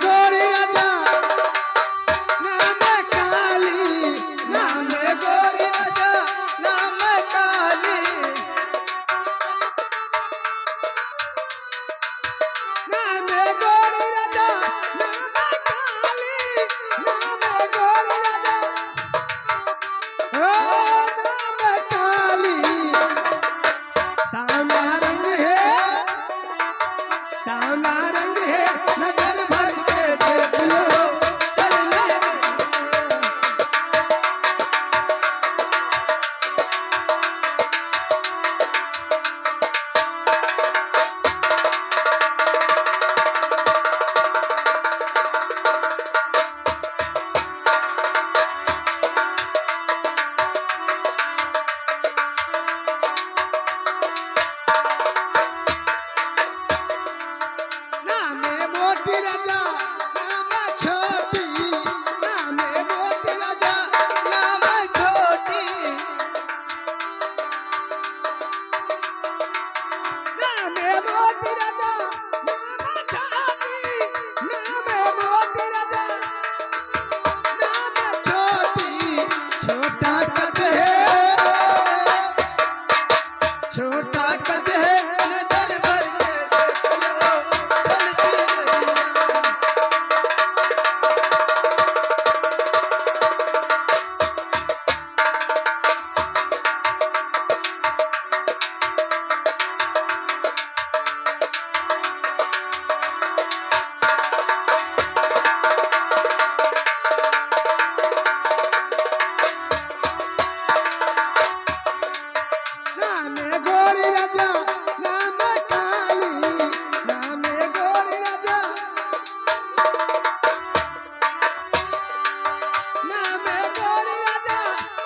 गोरी राजा नाम काली, नाम गोरी राजा नाम काली, नाम गोरी राजा नाम काली, नाम गोरी राजा ओ नाम काली। सांवला रंग है, सांवला रंग है, नजर भर के देख लो चलने मोती राजा नाम छोटी, नाम मोती राजा नाम छोटी, नाम मोती राजा नाम छोटी, नाम मोती राजा नाम छोटी। छोटा कद है, छोटा कद है, नजर भर के देख लो चलती नाम गोरी राजा नाम काली, नाम गोरी राजा नाम गोरी राजा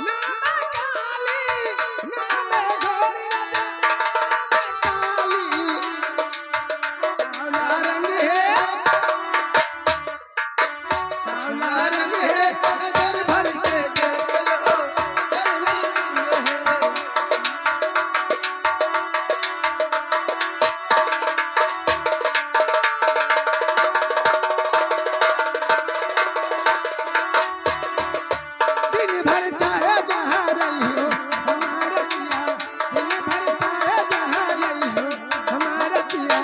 नाम काली, नाम गोरी राजा काली। सांवला रंग है, सांवला रंग है, नजर भर के देख लो चलनी है। दिन भर चाहे जहाँ रही हो हमारा पिया, दिन भर चाहे जहाँ रही हो हमारा पिया,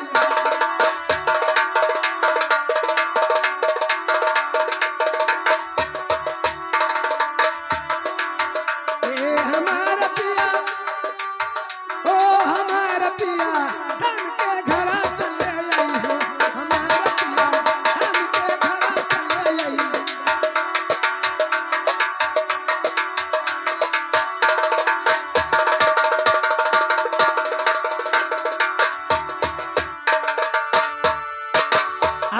ए हमारा पिया, ओ हमारा पिया, हम के घर चले आई हो हमारा पिया, हम के घर चले आई हो।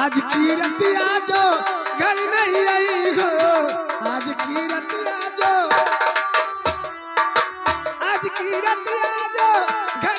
आज की रतिया जो घर नहीं आई हो, आज की रतिया जो, आज की रतिया जो घर